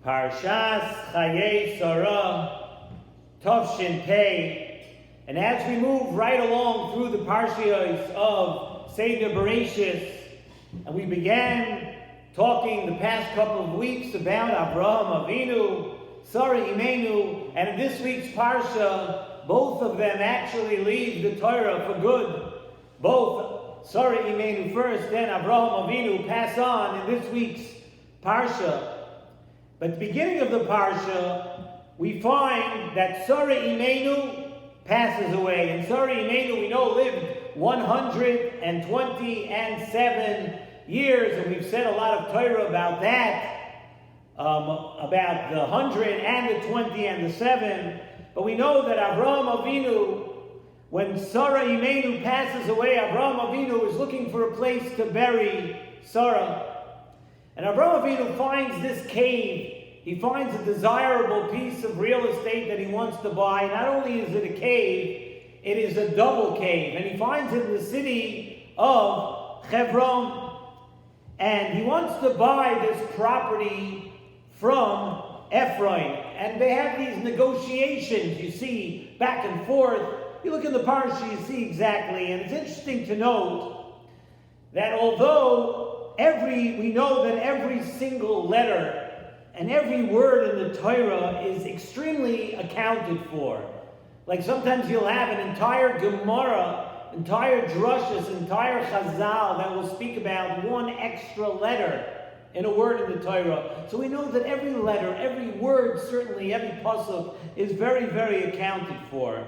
Shalom Chayei Sara, Tavshin Pei. And as we move right along through the parshiyos of Seder Bereshis, and we began talking the past couple of weeks about Avraham Avinu, Sara Imenu, and in this week's parsha, both of them actually leave the Torah for good. Both Sara Imenu first, then Avraham Avinu pass on in this week's parsha. But at the beginning of the parsha, we find that Sara Imenu passes away. And Sara Imenu, we know, lived 127 years, and we've said a lot of Torah about that, about the 100 and the 20 and the 7. But we know that Avraham Avinu, when Sara Imenu passes away, Avraham Avinu is looking for a place to bury Sarah. And Avraham Avinu finds this cave. He finds a desirable piece of real estate that he wants to buy. Not only is it a cave, it is a double cave. And he finds it in the city of Hebron. And he wants to buy this property from Ephraim. And they have these negotiations, you see, back and forth. You look in the parsha, you see exactly. And it's interesting to note that although we know that every single letter and every word in the Torah is extremely accounted for. Like sometimes you'll have an entire Gemara, entire drushes, entire Chazal that will speak about one extra letter in a word in the Torah. So we know that every letter, every word, certainly every pasuk is very, very accounted for.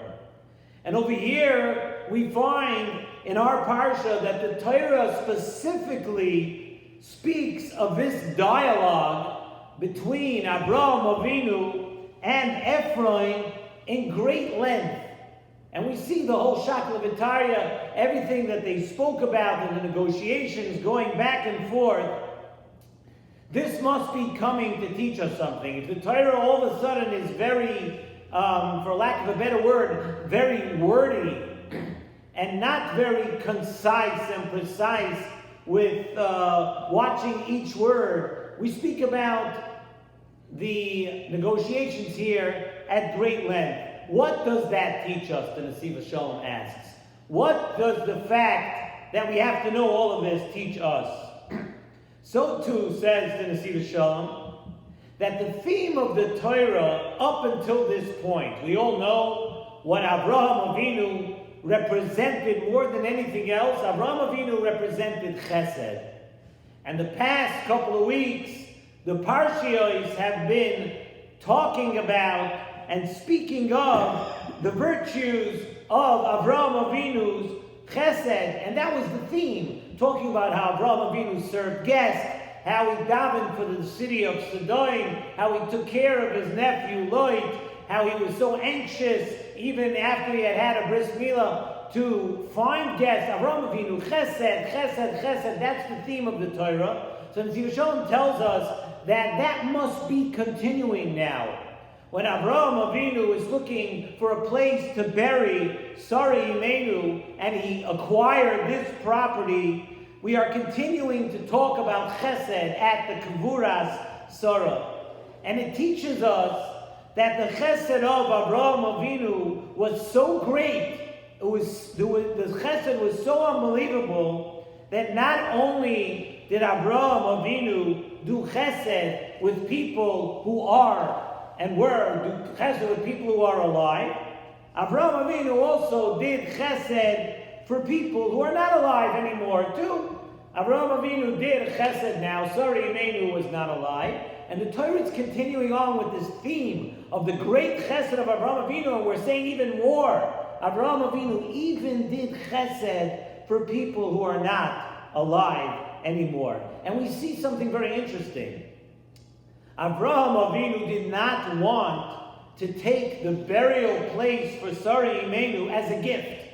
And over here we find in our parsha that the Torah specifically speaks of this dialogue between Avraham Avinu and Ephraim in great length. And we see the whole Shakla V'Tarya, everything that they spoke about in the negotiations going back and forth. This must be coming to teach us something. If the Torah all of a sudden is very, for lack of a better word, very wordy and not very concise and precise with watching each word, we speak about the negotiations here at great length. What does that teach us, the Nesivos Shalom asks? What does the fact that we have to know all of this teach us? So too, says the Nesivos Shalom, that the theme of the Torah up until this point, we all know what Avraham Avinu represented more than anything else. Avraham Avinu represented Chesed. And the past couple of weeks, the parshiyos have been talking about and speaking of the virtues of Avraham Avinu's Chesed, and that was the theme, talking about how Avraham Avinu served guests, how he davened for the city of Sodom, how he took care of his nephew Lot, how he was so anxious, even after he had had a bris milah, to find guests. Avraham Avinu, Chesed, Chesed, Chesed, that's the theme of the Torah. So Nesivos Shalom tells us that must be continuing now. When Avraham Avinu is looking for a place to bury Sara Imenu, and he acquired this property, we are continuing to talk about Chesed at the Kavuras Sarah. And it teaches us that the Chesed of Avraham Avinu was so great, the Chesed was so unbelievable, that not only did Avraham Avinu do Chesed with people who are and were, do Chesed with people who are alive, Avraham Avinu also did Chesed for people who are not alive anymore too. Avraham Avinu did Chesed now. Sara Imenu was not alive. And the Torah is continuing on with this theme of the great Chesed of Avraham Avinu, and we're saying even more. Avraham Avinu even did Chesed for people who are not alive anymore. And we see something very interesting. Avraham Avinu did not want to take the burial place for Sara Imenu as a gift.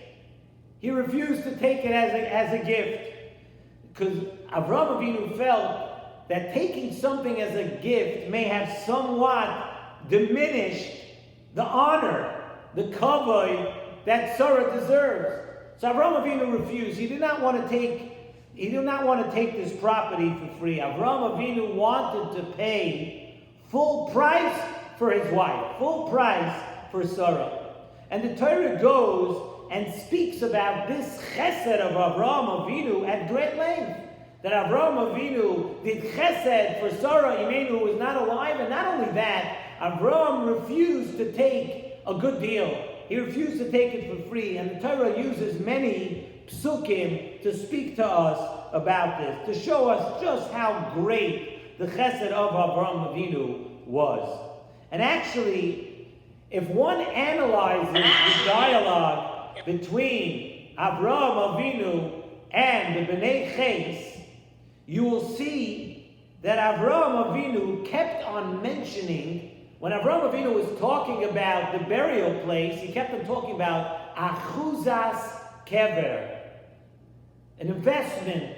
He refused to take it as a gift, because Avraham Avinu felt that taking something as a gift may have somewhat diminished the honor, the kavod that Sarah deserves. So Avraham Avinu refused. He did not want to take this property for free. Avraham Avinu wanted to pay full price for his wife, full price for Sarah. And the Torah goes and speaks about this chesed of Avraham Avinu at great length. That Avraham Avinu did chesed for Sarah Imenu, who was not alive, and not only that, Avraham refused to take a good deal. He refused to take it for free, and the Torah uses many psukim to speak to us about this, to show us just how great the chesed of Avraham Avinu was. And actually, if one analyzes the dialogue between Avraham Avinu and the Bnei Ches, you will see that Avraham Avinu kept on mentioning, when Avraham Avinu was talking about the burial place, he kept on talking about achuzas kever, an investment,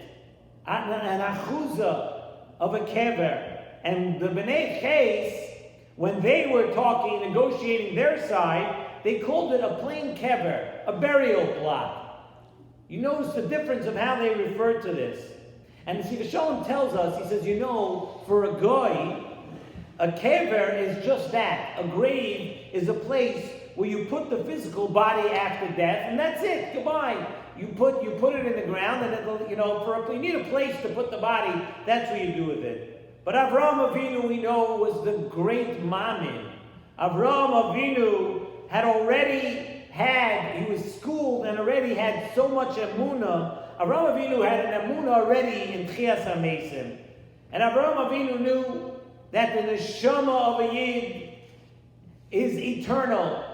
an achuza of a kever. And the Bnei Ches, when they were talking, negotiating their side, they called it a plain kever, a burial plot. You notice the difference of how they referred to this. And Nesivos Shalom tells us, he says, for a goy, a kever is just that. A grave is a place where you put the physical body after death, and that's it. Goodbye. You put it in the ground, and it'll, you need a place to put the body. That's what you do with it. But Avraham Avinu, we know, was the great mamin. Avraham Avinu he was schooled and already had so much emunah. Avraham Avinu had an emunah already in Tchias HaMesim. And Avraham Avinu knew that the neshama of a yid is eternal.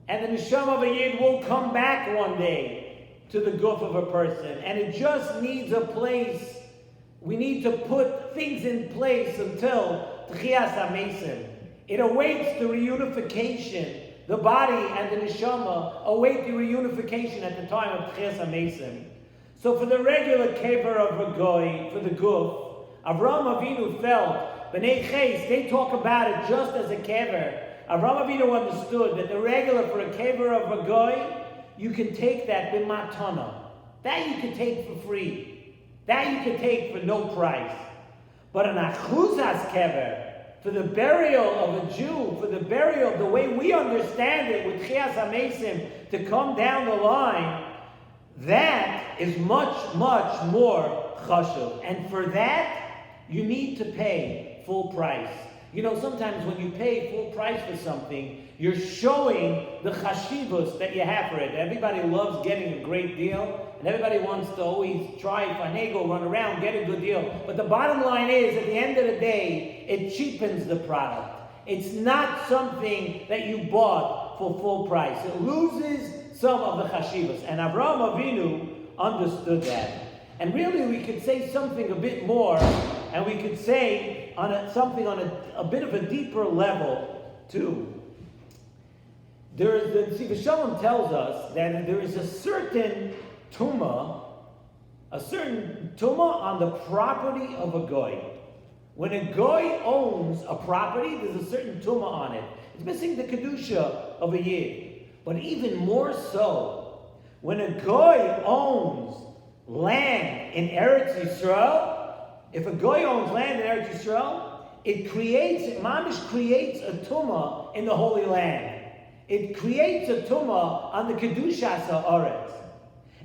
And the neshama of a yid will come back one day to the guf of a person. And it just needs a place. We need to put things in place until Tchias HaMesim. It awaits the reunification. The body and the neshama await the reunification at the time of Tchias HaMesim. So for the regular kever of a goy, for the guf, Avraham Avinu felt, Bnei Ches, they talk about it just as a kever. Avraham Avinu understood that the regular for a kever of a goy, you can take that b'matana. That you can take for free. That you can take for no price. But an achuzas kever, for the burial of a Jew, for the burial, the way we understand it, with Tchias HaMesim, to come down the line, that is much, much more chashuv. And for that, you need to pay full price. Sometimes when you pay full price for something, you're showing the chashivus that you have for it. Everybody loves getting a great deal, and everybody wants to always try, finagle, run around, get a good deal. But the bottom line is, at the end of the day, it cheapens the product. It's not something that you bought for full price. It loses some of the chashivas. And Avraham Avinu understood that. And really, we could say something a bit more, and we could say something on a bit of a deeper level, too. The Nesivos Shalom tells us that there is a certain tumah on the property of a goy. When a goy owns a property, there's a certain tumah on it. It's missing the kedusha of a yid. But even more so, when a goy owns land in Eretz Yisrael, if a goy owns land in Eretz Yisrael, Mamish creates a tumah in the Holy Land. It creates a tumah on the Kedushas HaAretz.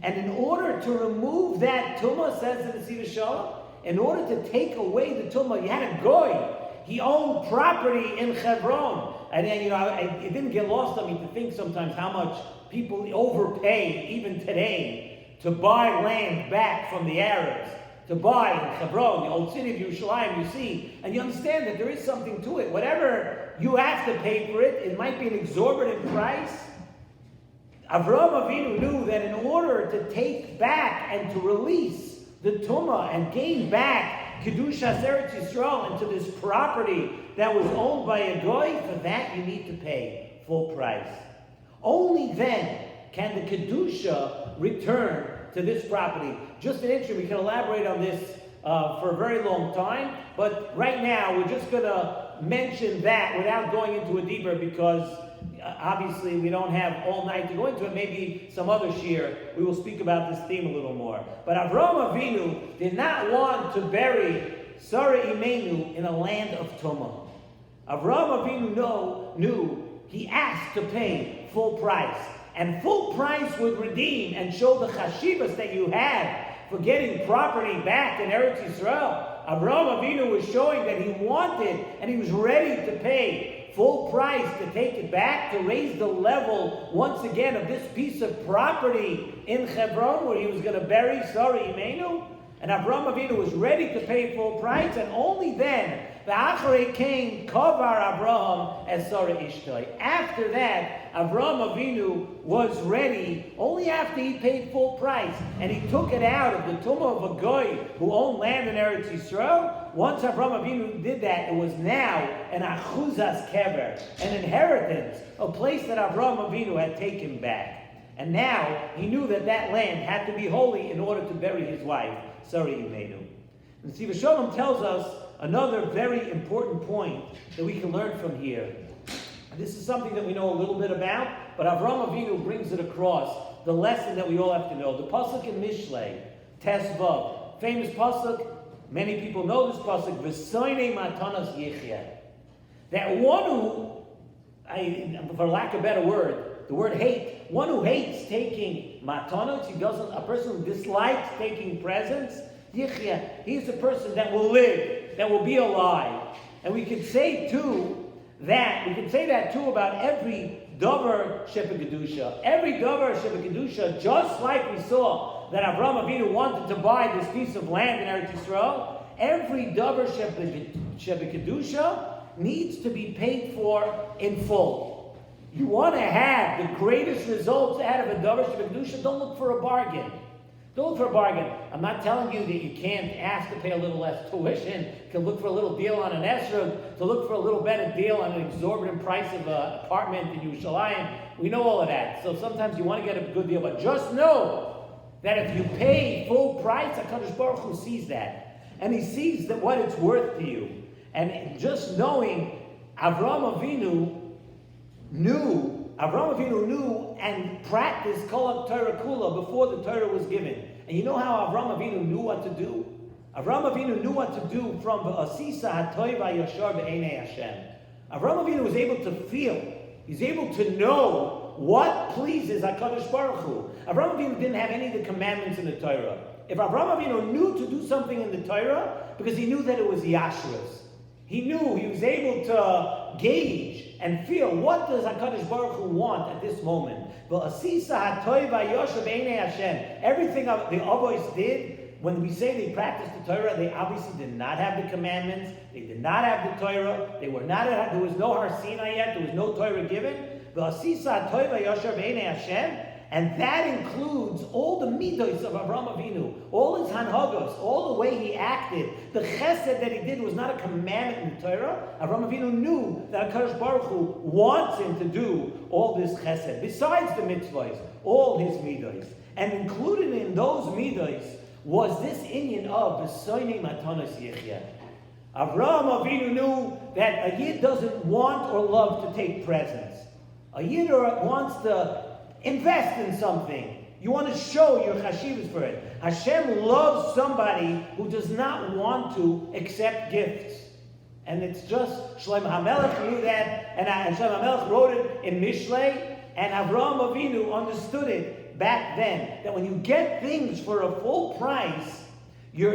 And in order to remove that tumah, says the Nesivos Shalom, in order to take away the tumah, you had a goy. He owned property in Hebron. And then, it didn't get lost on me to think sometimes how much people overpay, even today, to buy land back from the Arabs. To buy in Hebron, the old city of Yerushalayim, you see, and you understand that there is something to it. Whatever you have to pay for it, it might be an exorbitant price. Avraham Avinu knew that in order to take back and to release the tumah and gain back Kedushas Eretz Yisrael into this property that was owned by a goy, for that you need to pay full price. Only then can the Kedusha return to this property. Just an intro, we can elaborate on this for a very long time, but right now we're just going to mention that without going into it deeper, because obviously we don't have all night to go into it. Maybe some other shir we will speak about this theme a little more. But Avraham Avinu did not want to bury Sarah Imenu in a land of tumah. Avraham Avinu knew he asked to pay full price. And full price would redeem and show the chashivas that you had for getting property back in Eretz Yisrael. Avraham Avinu was showing that he wanted and he was ready to pay full price to take it back, to raise the level once again of this piece of property in Hebron where he was going to bury Sara Imenu. And Avraham Avinu was ready to pay full price, and only then, V'acharei came Kavar Avraham as Sara Ishtoi. After that, Avraham Avinu was ready only after he paid full price, and he took it out of the tumah of a goy who owned land in Eretz Yisrael. Once Avraham Avinu did that, it was now an achuzas kever, an inheritance, a place that Avraham Avinu had taken back. And now he knew that that land had to be holy in order to bury his wife, Sara Imenu. And Nesivos Shalom tells us another very important point that we can learn from here. This is something that we know a little bit about, but Avraham Avinu brings it across, the lesson that we all have to know. The pasuk in Mishlei, Tesvav, famous pasuk, many people know this pasuk, V'soinei matanas yichya. That one who, for lack of a better word, the word hate, one who hates taking matanos, a person who dislikes taking presents, yichya, he's a person that will live, that will be alive. And we could say that too about every davar shebekadusha. Every davar shebekadusha, just like we saw that Avraham Avinu wanted to buy this piece of land in Eretz Yisrael, every davar shebekadusha needs to be paid for in full. You want to have the greatest results out of a davar shebekadusha, don't look for a bargain. Don't look for a bargain. I'm not telling you that you can't ask to pay a little less tuition, you can look for a little deal on an esrog, to look for a little better deal on an exorbitant price of an apartment in Yerushalayim. We know all of that. So sometimes you want to get a good deal, but just know that if you pay full price, HaKadosh Baruch Hu sees that. And he sees that what it's worth to you. And just knowing Avraham Avinu knew and practiced Kol Torah Kula before the Torah was given. And you know how Avraham Avinu knew what to do? Avraham Avinu knew what to do from Asisa HaToiva Yashar Be'enei Hashem. Avraham Avinu was able to feel. He's able to know what pleases HaKadosh Baruch Hu. Avraham Avinu didn't have any of the commandments in the Torah. If Avraham Avinu knew to do something in the Torah, because he knew that it was Yashras. He knew, he was able to gauge and feel, what does HaKadosh Baruch Hu want at this moment? Everything the Avos did, when we say they practiced the Torah, they obviously did not have the commandments, they did not have the Torah, there was no Har Sinai yet, there was no Torah given. And that includes all the midos of Avraham Avinu, all his hanhagos, all the way he acted. The chesed that he did was not a commandment in the Torah. Avraham Avinu knew that HaKadosh Baruch Hu wants him to do all this chesed, besides the mitzvahs, all his midos. And included in those midos was this inyan of V'soinei matanos yichya. Avraham Avinu knew that a Yid doesn't want or love to take presents. A Yid wants to invest in something. You want to show your chashivas for it. Hashem loves somebody who does not want to accept gifts. And it's just, Shlomo HaMelech knew that, and Shlomo HaMelech wrote it in Mishlei, and Avraham Avinu understood it back then, that when you get things for a full price, you're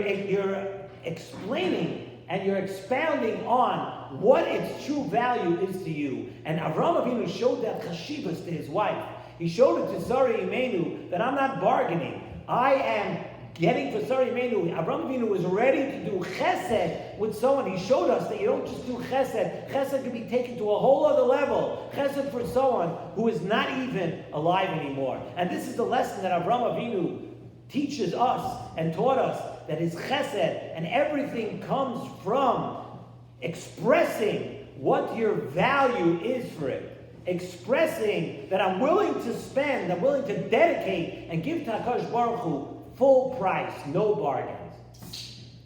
explaining and you're expounding on what its true value is to you. And Avraham Avinu showed that chashivas to his wife. He showed it to Sara Imenu that I'm not bargaining. I am getting for Sara Imenu. Avraham Avinu was ready to do chesed with someone. He showed us that you don't just do chesed. Chesed can be taken to a whole other level. Chesed for someone who is not even alive anymore. And this is the lesson that Avraham Avinu teaches us and taught us, that his chesed and everything comes from expressing what your value is for it. Expressing that I'm willing to spend, I'm willing to dedicate and give to HaKadosh Baruch Hu full price, no bargain.